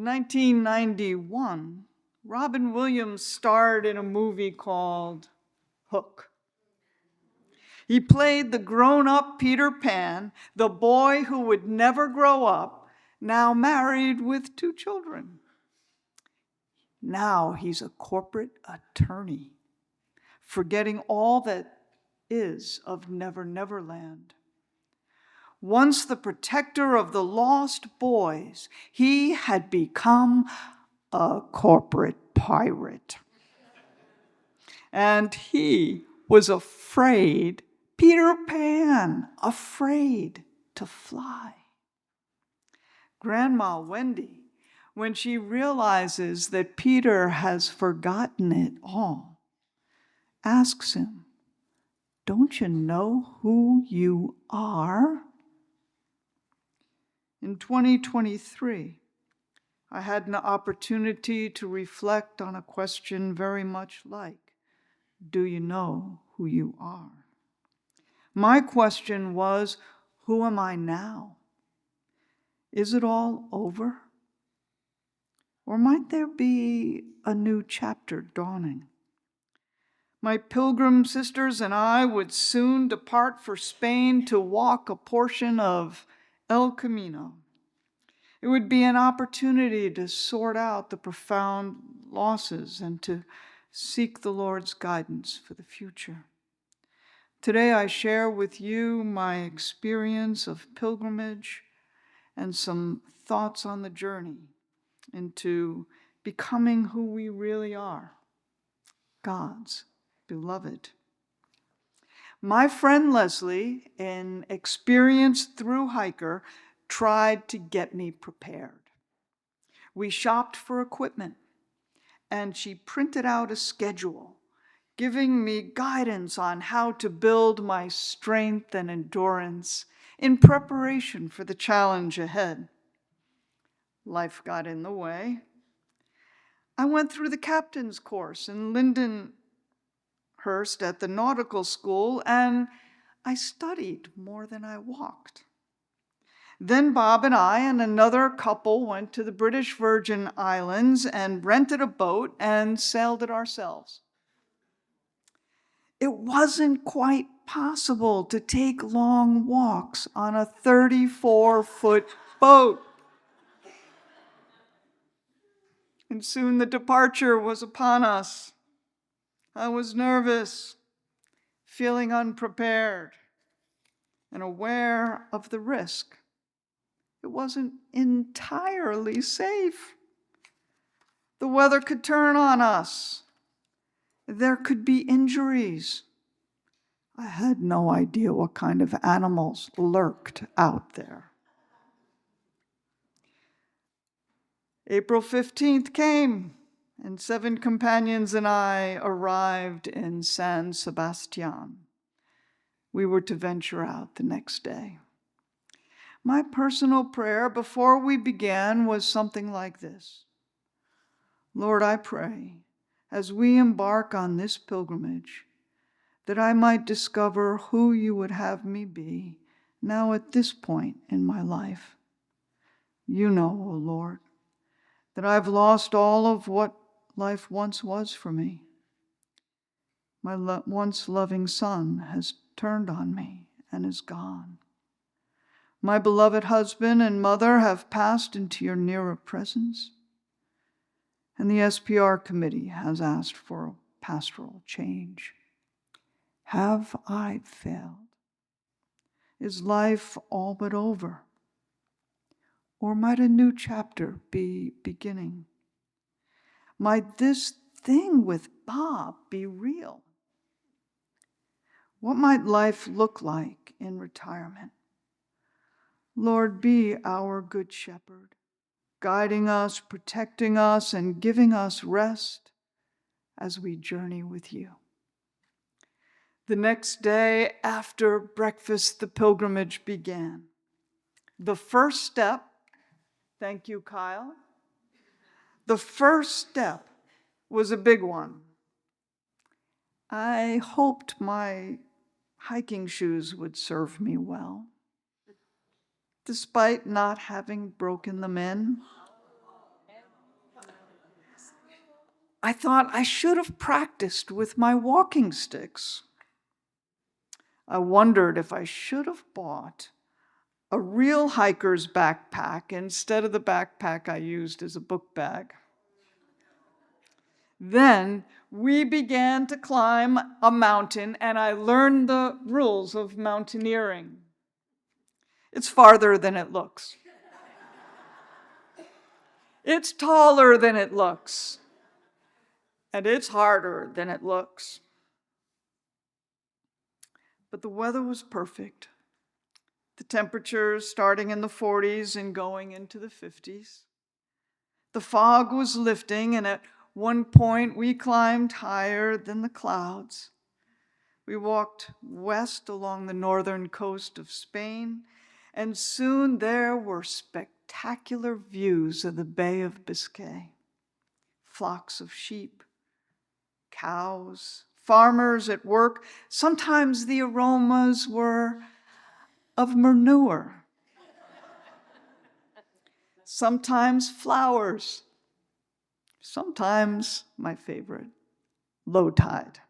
In 1991, Robin Williams starred in a movie called Hook. He played the grown-up Peter Pan, the boy who would never grow up, now married with 2 children. Now he's a corporate attorney, forgetting all that is of Never Never Land. Once the protector of the lost boys, he had become a corporate pirate. And he was afraid, Peter Pan, afraid to fly. Grandma Wendy, when she realizes that Peter has forgotten it all, asks him, "Don't you know who you are?" In 2023, I had an opportunity to reflect on a question very much like, do you know who you are? My question was, who am I now? Is it all over? Or might there be a new chapter dawning? My pilgrim sisters and I would soon depart for Spain to walk a portion of El Camino. It would be an opportunity to sort out the profound losses and to seek the Lord's guidance for the future. Today I share with you my experience of pilgrimage and some thoughts on the journey into becoming who we really are, God's beloved. My friend Leslie, an experienced thru-hiker, tried to get me prepared. We shopped for equipment, and she printed out a schedule, giving me guidance on how to build my strength and endurance in preparation for the challenge ahead. Life got in the way. I went through the captain's course in Lindenhurst at the nautical school, and I studied more than I walked. Then Bob and I and another couple went to the British Virgin Islands and rented a boat and sailed it ourselves. It wasn't quite possible to take long walks on a 34-foot boat. And soon the departure was upon us. I was nervous, feeling unprepared, and aware of the risk. It wasn't entirely safe. The weather could turn on us. There could be injuries. I had no idea what kind of animals lurked out there. April 15th came, and 7 companions and I arrived in San Sebastian. We were to venture out the next day. My personal prayer before we began was something like this. Lord, I pray, as we embark on this pilgrimage, that I might discover who you would have me be now at this point in my life. You know, O Lord, that I've lost all of what life once was for me. My once loving son has turned on me and is gone. My beloved husband and mother have passed into your nearer presence, and the SPR committee has asked for a pastoral change. Have I failed? Is life all but over? Or might a new chapter be beginning? Might this thing with Bob be real? What might life look like in retirement? Lord, be our good shepherd, guiding us, protecting us, and giving us rest as we journey with you. The next day after breakfast, the pilgrimage began. The first step, thank you, Kyle. The first step was a big one. I hoped my hiking shoes would serve me well, despite not having broken them in. I thought I should have practiced with my walking sticks. I wondered if I should have bought a real hiker's backpack instead of the backpack I used as a book bag. Then we began to climb a mountain, and I learned the rules of mountaineering. It's farther than it looks. It's taller than it looks. And it's harder than it looks. But the weather was perfect. The temperatures starting in the 40s and going into the 50s. The fog was lifting, and at one point we climbed higher than the clouds. We walked west along the northern coast of Spain, and soon there were spectacular views of the Bay of Biscay. Flocks of sheep, cows, farmers at work. Sometimes the aromas were of manure. Sometimes flowers. Sometimes, my favorite, low tide.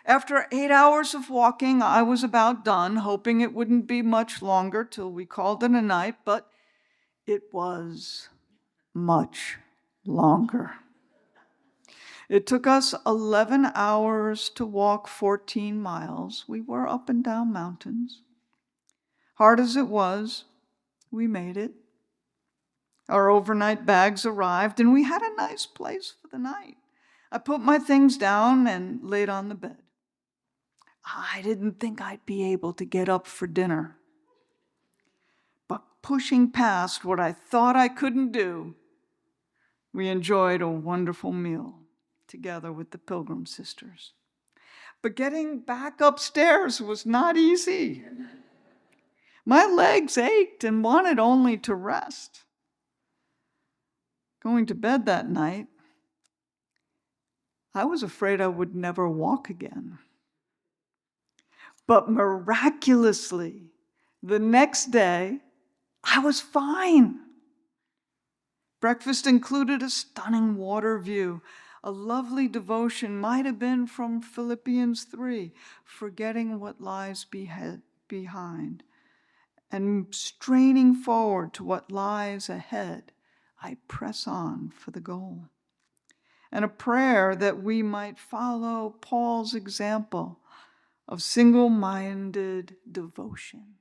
After 8 hours of walking, I was about done, hoping it wouldn't be much longer till we called it a night, but it was much longer. It took us 11 hours to walk 14 miles. We were up and down mountains. Hard as it was, we made it. Our overnight bags arrived, and we had a nice place for the night. I put my things down and laid on the bed. I didn't think I'd be able to get up for dinner. But pushing past what I thought I couldn't do, we enjoyed a wonderful meal together with the Pilgrim Sisters. But getting back upstairs was not easy. My legs ached and wanted only to rest. Going to bed that night, I was afraid I would never walk again. But miraculously, the next day, I was fine. Breakfast included a stunning water view. A lovely devotion might have been from Philippians 3, forgetting what lies behind and straining forward to what lies ahead. I press on for the goal. And a prayer that we might follow Paul's example of single-minded devotion,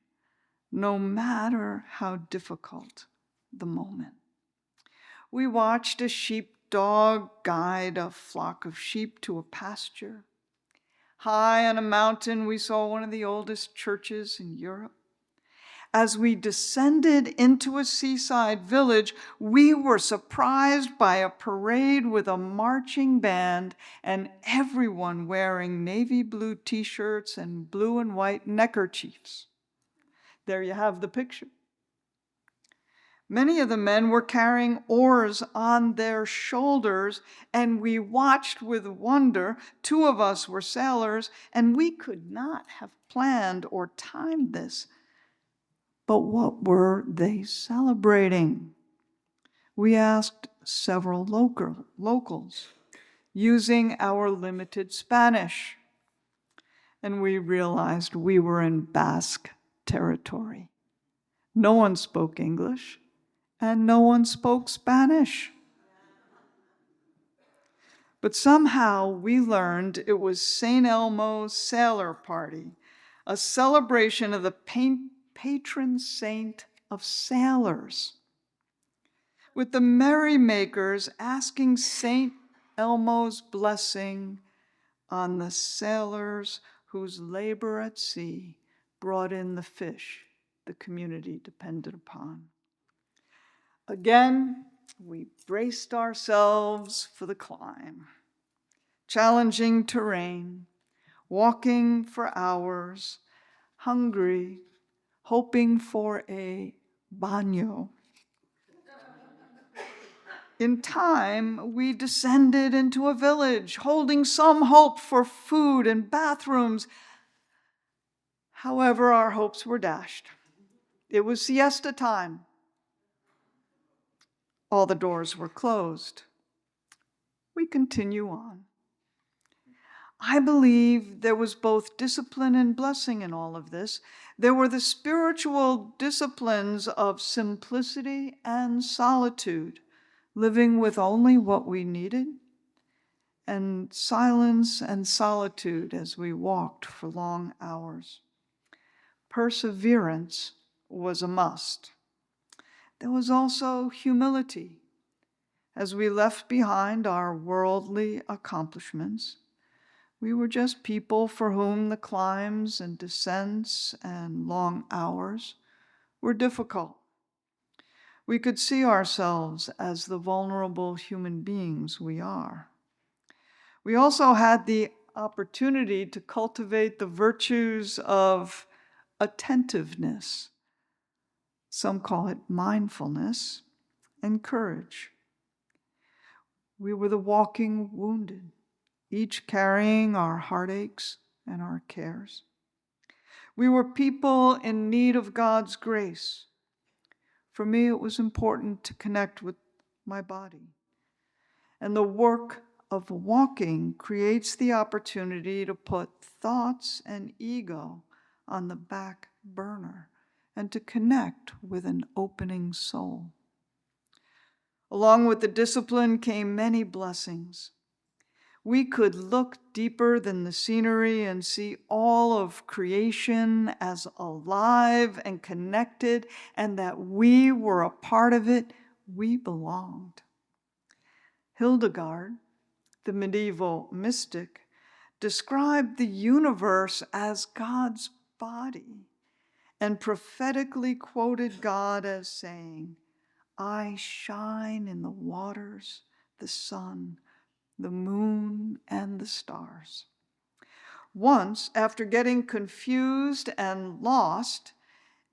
no matter how difficult the moment. We watched a sheepdog guide a flock of sheep to a pasture. High on a mountain, we saw one of the oldest churches in Europe. As we descended into a seaside village, we were surprised by a parade with a marching band and everyone wearing navy blue t-shirts and blue and white neckerchiefs. There you have the picture. Many of the men were carrying oars on their shoulders, and we watched with wonder. 2 of us were sailors, and we could not have planned or timed this. But what were they celebrating? We asked several locals using our limited Spanish, and we realized we were in Basque territory. No one spoke English, and no one spoke Spanish. But somehow we learned it was St. Elmo's Sailor Party, a celebration of the patron saint of sailors, with the merrymakers asking St. Elmo's blessing on the sailors whose labor at sea brought in the fish the community depended upon. Again, we braced ourselves for the climb. Challenging terrain, walking for hours, hungry, hoping for a baño. In time, we descended into a village, holding some hope for food and bathrooms. However, our hopes were dashed. It was siesta time. All the doors were closed. We continue on. I believe there was both discipline and blessing in all of this. There were the spiritual disciplines of simplicity and solitude, living with only what we needed, and silence and solitude as we walked for long hours. Perseverance was a must. There was also humility as we left behind our worldly accomplishments. We were just people for whom the climbs and descents and long hours were difficult. We could see ourselves as the vulnerable human beings we are. We also had the opportunity to cultivate the virtues of attentiveness. Some call it mindfulness, and courage. We were the walking wounded, each carrying our heartaches and our cares. We were people in need of God's grace. For me, it was important to connect with my body. And the work of walking creates the opportunity to put thoughts and ego on the back burner and to connect with an opening soul. Along with the discipline came many blessings. We could look deeper than the scenery and see all of creation as alive and connected, and that we were a part of it. We belonged. Hildegard, the medieval mystic, described the universe as God's body and prophetically quoted God as saying, "I shine in the waters, the sun, the moon, and the stars." Once, after getting confused and lost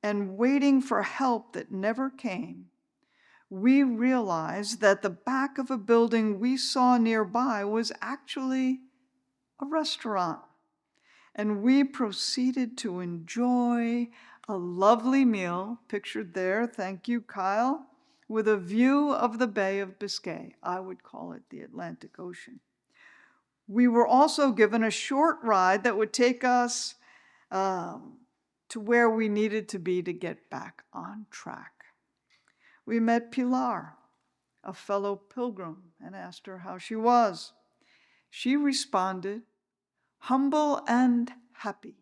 and waiting for help that never came, we realized that the back of a building we saw nearby was actually a restaurant. And we proceeded to enjoy a lovely meal, pictured there, thank you, Kyle, with a view of the Bay of Biscay. I would call it the Atlantic Ocean. We were also given a short ride that would take us to where we needed to be to get back on track. We met Pilar, a fellow pilgrim, and asked her how she was. She responded, "Humble and happy."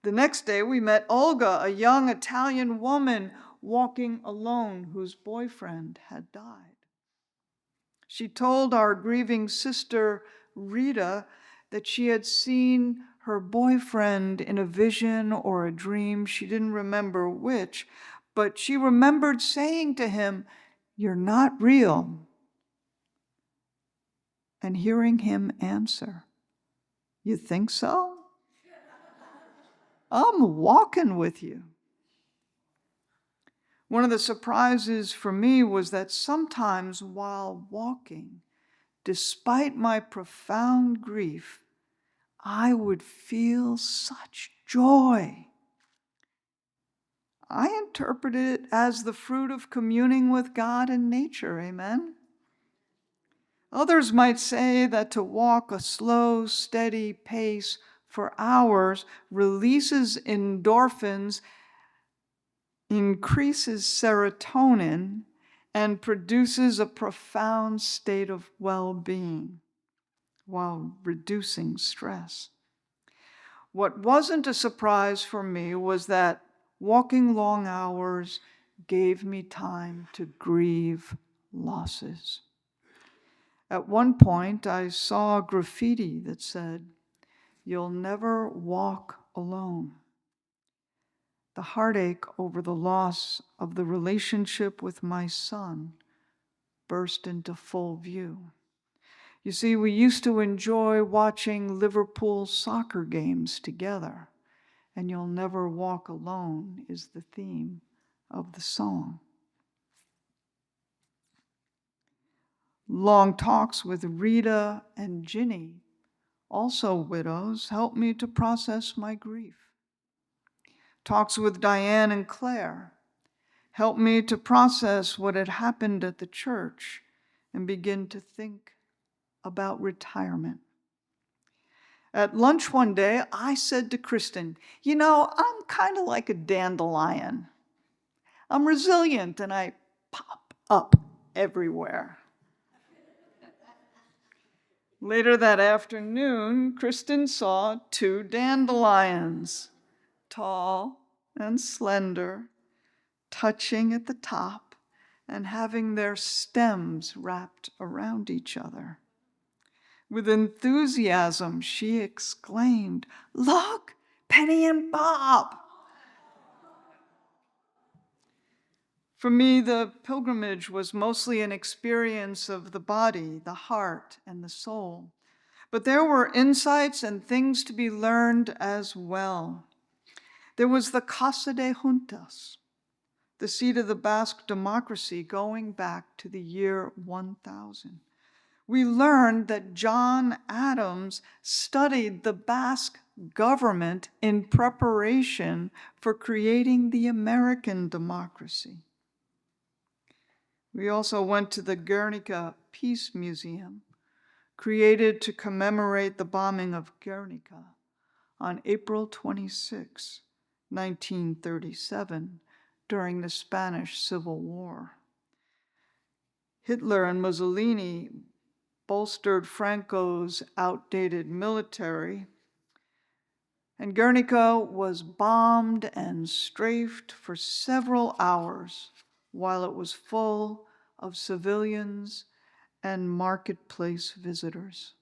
The next day, we met Olga, a young Italian woman walking alone whose boyfriend had died. She told our grieving sister, Rita, that she had seen her boyfriend in a vision or a dream. She didn't remember which, but she remembered saying to him, "You're not real." And hearing him answer, "You think so? I'm walking with you." One of the surprises for me was that sometimes while walking, despite my profound grief, I would feel such joy. I interpreted it as the fruit of communing with God and nature, amen? Others might say that to walk a slow, steady pace for hours releases endorphins, increases serotonin, and produces a profound state of well-being while reducing stress. What wasn't a surprise for me was that walking long hours gave me time to grieve losses. At one point, I saw graffiti that said, "You'll never walk alone." The heartache over the loss of the relationship with my son burst into full view. You see, we used to enjoy watching Liverpool soccer games together, and "You'll never walk alone" is the theme of the song. Long talks with Rita and Ginny, also widows, helped me to process my grief. Talks with Diane and Claire helped me to process what had happened at the church and begin to think about retirement. At lunch one day, I said to Kristen, I'm kind of like a dandelion. I'm resilient and I pop up everywhere. Later that afternoon, Kristen saw 2 dandelions, tall and slender, touching at the top and having their stems wrapped around each other. With enthusiasm, she exclaimed, "Look, Penny and Bob!" For me, the pilgrimage was mostly an experience of the body, the heart, and the soul. But there were insights and things to be learned as well. There was the Casa de Juntas, the seat of the Basque democracy going back to the year 1000. We learned that John Adams studied the Basque government in preparation for creating the American democracy. We also went to the Guernica Peace Museum, created to commemorate the bombing of Guernica on April 26, 1937, during the Spanish Civil War. Hitler and Mussolini bolstered Franco's outdated military, and Guernica was bombed and strafed for several hours while it was full of civilians and marketplace visitors.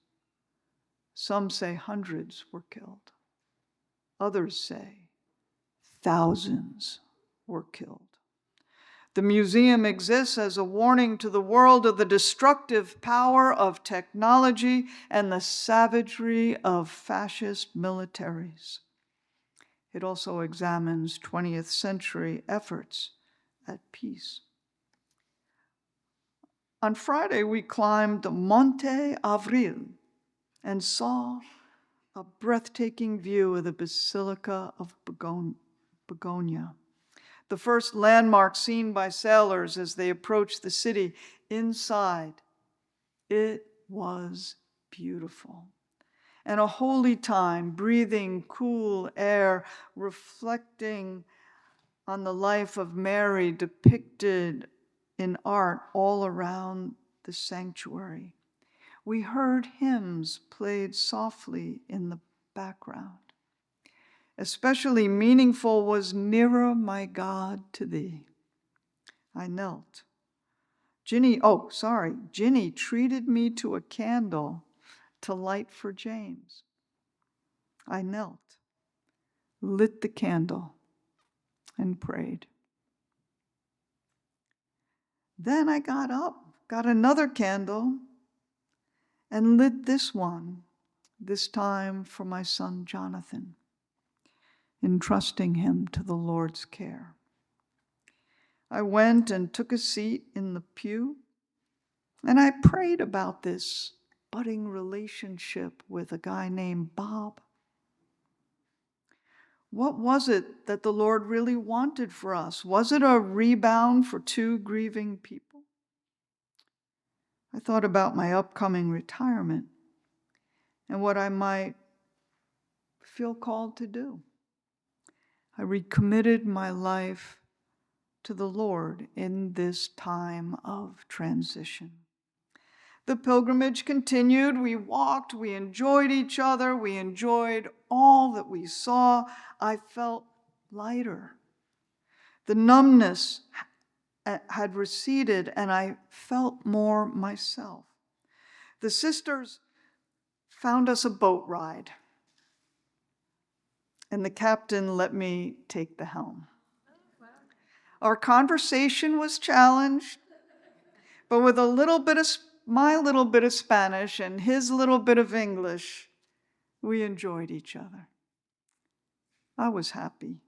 Some say hundreds were killed. Others say thousands were killed. The museum exists as a warning to the world of the destructive power of technology and the savagery of fascist militaries. It also examines 20th century efforts at peace. On Friday, we climbed Monte Avril and saw a breathtaking view of the Basilica of Begonia, the first landmark seen by sailors as they approached the city. Inside, it was beautiful, and a holy time, breathing cool air, reflecting on the life of Mary depicted in art all around the sanctuary. We heard hymns played softly in the background. Especially meaningful was "Nearer, My God, to Thee." I knelt. Ginny treated me to a candle to light for James. I knelt, lit the candle, and prayed. Then I got up, got another candle, and lit this one, this time for my son Jonathan, entrusting him to the Lord's care. I went and took a seat in the pew, and I prayed about this budding relationship with a guy named Bob. What was it that the Lord really wanted for us? Was it a rebound for 2 grieving people? I thought about my upcoming retirement and what I might feel called to do. I recommitted my life to the Lord in this time of transition. The pilgrimage continued. We walked, we enjoyed each other, we enjoyed all that we saw. I felt lighter. The numbness had receded, and I felt more myself. The sisters found us a boat ride, and the captain let me take the helm. Our conversation was challenged, but with my little bit of Spanish and his little bit of English, we enjoyed each other. I was happy.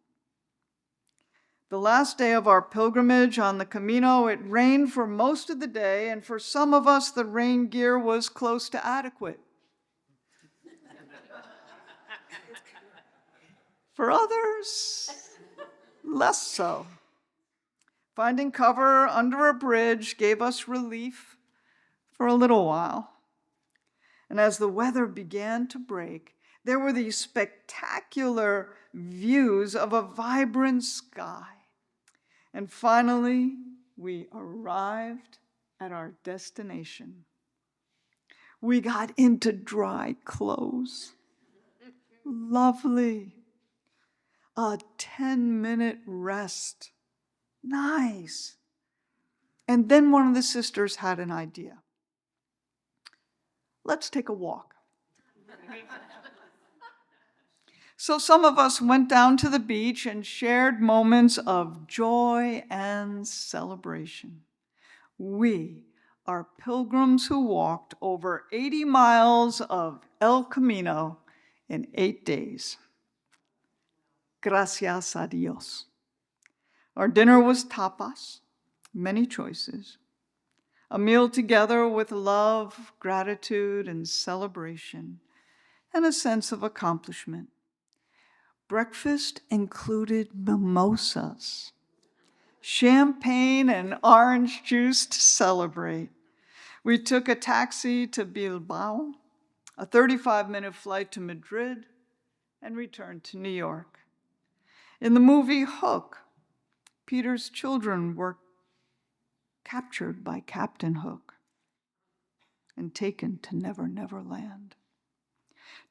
The last day of our pilgrimage on the Camino, it rained for most of the day, and for some of us, the rain gear was close to adequate. For others, less so. Finding cover under a bridge gave us relief for a little while. And as the weather began to break, there were these spectacular views of a vibrant sky. And finally, we arrived at our destination. We got into dry clothes. Lovely. A 10-minute rest. Nice. And then one of the sisters had an idea. Let's take a walk. So some of us went down to the beach and shared moments of joy and celebration. We are pilgrims who walked over 80 miles of El Camino in 8 days. Gracias a Dios. Our dinner was tapas, many choices. A meal together with love, gratitude, and celebration, and a sense of accomplishment. Breakfast included mimosas, champagne and orange juice to celebrate. We took a taxi to Bilbao, a 35-minute flight to Madrid, and returned to New York. In the movie Hook, Peter's children were captured by Captain Hook and taken to Never Never Land.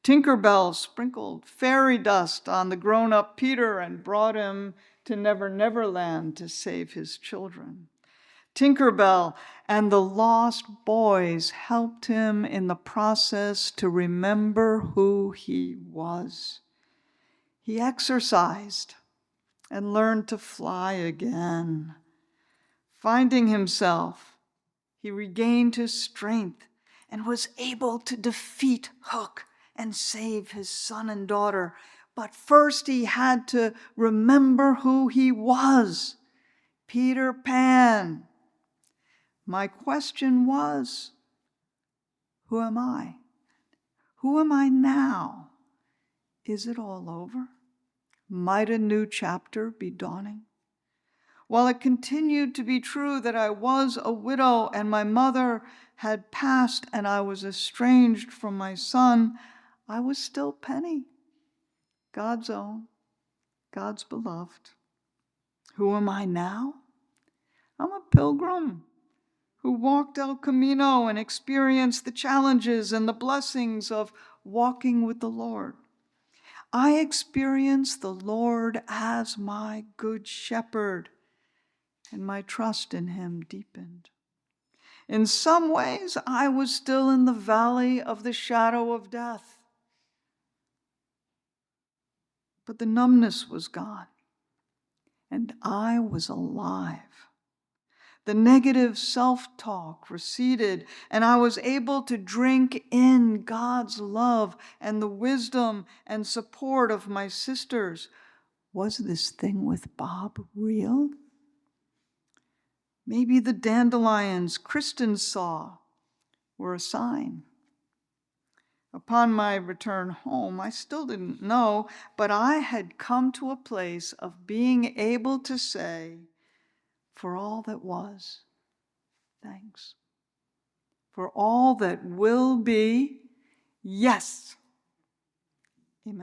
Tinkerbell sprinkled fairy dust on the grown-up Peter and brought him to Never Never Land to save his children. Tinkerbell and the lost boys helped him in the process to remember who he was. He exercised and learned to fly again. Finding himself, he regained his strength and was able to defeat Hook and save his son and daughter. But first he had to remember who he was, Peter Pan. My question was, who am I? Who am I now? Is it all over? Might a new chapter be dawning? While it continued to be true that I was a widow and my mother had passed and I was estranged from my son, I was still Penny, God's own, God's beloved. Who am I now? I'm a pilgrim who walked El Camino and experienced the challenges and the blessings of walking with the Lord. I experienced the Lord as my good shepherd, and my trust in him deepened. In some ways, I was still in the valley of the shadow of death. But the numbness was gone, and I was alive. The negative self-talk receded, and I was able to drink in God's love and the wisdom and support of my sisters. Was this thing with Bob real? Maybe the dandelions Kristen saw were a sign. Upon my return home, I still didn't know, but I had come to a place of being able to say, for all that was, thanks. For all that will be, yes.